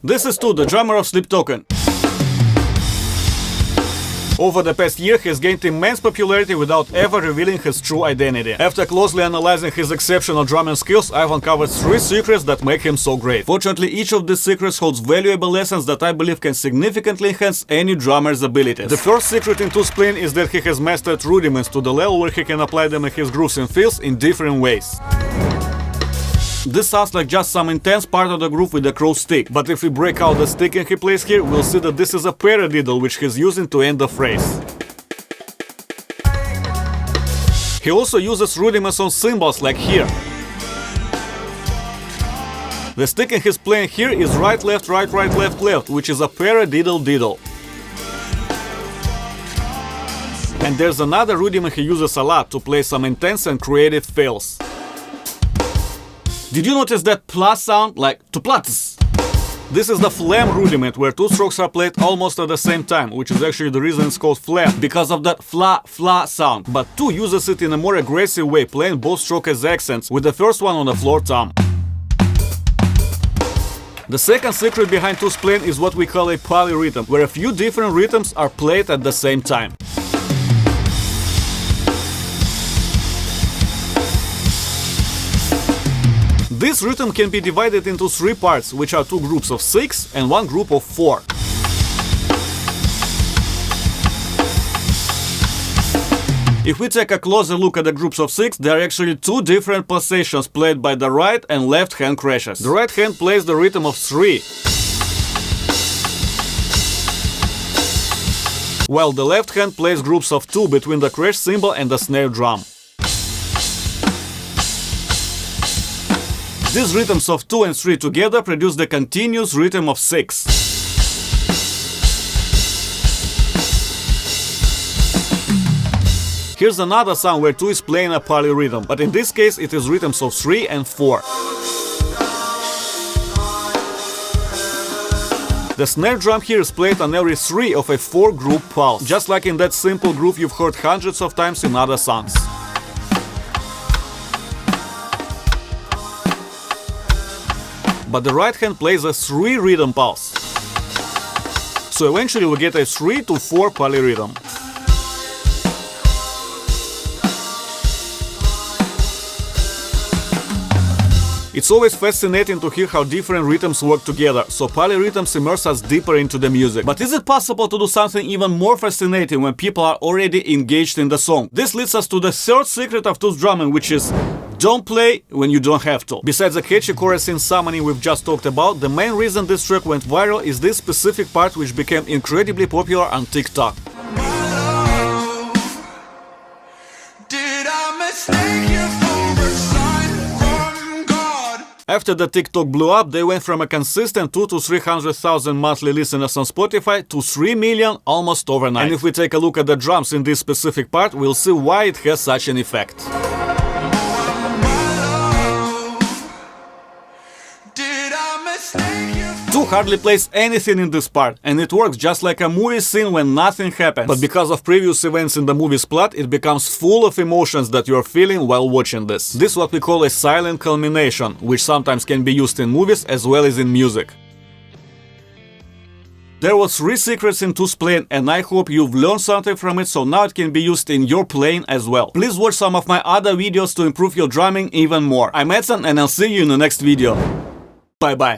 This is Stu, the drummer of Sleep Token. Over the past year, he has gained immense popularity without ever revealing his true identity. After closely analyzing his exceptional drumming skills, I've uncovered 3 secrets that make him so great. Fortunately, each of these secrets holds valuable lessons that I believe can significantly enhance any drummer's abilities. The first secret in Stu's playing is that he has mastered rudiments to the level where he can apply them in his grooves and fills in different ways. This sounds like just some intense part of the groove with a crow stick, but if we break out the sticking he plays here, we'll see that this is a paradiddle which he's using to end the phrase. He also uses rudiments on cymbals like here. The sticking he's playing here is right left right right left left, which is a paradiddle diddle. And there's another rudiment he uses a lot to play some intense and creative fills. Did you notice that plus sound, like to plats? This is the flam rudiment, where 2 strokes are played almost at the same time, which is actually the reason it's called flam, because of that fla sound. But 2 uses it in a more aggressive way, playing both strokes as accents, with the first one on the floor tom. The second secret behind 2's playing is what we call a polyrhythm, where a few different rhythms are played at the same time. This rhythm can be divided into 3 parts, which are 2 groups of 6 and 1 group of 4. If we take a closer look at the groups of 6, there are actually 2 different pulsations played by the right and left hand crashes. The right hand plays the rhythm of 3, while the left hand plays groups of 2 between the crash cymbal and the snare drum. These rhythms of 2 and 3 together produce the continuous rhythm of 6. Here's another sound where 2 is playing a polyrhythm, but in this case it is rhythms of 3 and 4. The snare drum here is played on every 3 of a 4-group pulse, just like in that simple groove you've heard hundreds of times in other songs. But the right hand plays a 3 rhythm pulse. So eventually we get a 3 to 4 polyrhythm. It's always fascinating to hear how different rhythms work together, so polyrhythms immerse us deeper into the music. But is it possible to do something even more fascinating when people are already engaged in the song? This leads us to the third secret of 2's drumming, which is don't play when you don't have to. Besides the catchy chorus in Summoning we've just talked about, the main reason this track went viral is this specific part, which became incredibly popular on TikTok. After the TikTok blew up, they went from a consistent 200,000 to 300,000 monthly listeners on Spotify to 3 million almost overnight. And if we take a look at the drums in this specific part, we'll see why it has such an effect. 2 hardly plays anything in this part, and it works just like a movie scene when nothing happens. But because of previous events in the movie's plot, it becomes full of emotions that you're feeling while watching this. This is what we call a silent culmination, which sometimes can be used in movies as well as in music. There were 3 secrets in 2's playing, and I hope you've learned something from it, so now it can be used in your playing as well. Please watch some of my other videos to improve your drumming even more. I'm Edson, and I'll see you in the next video. Bye bye.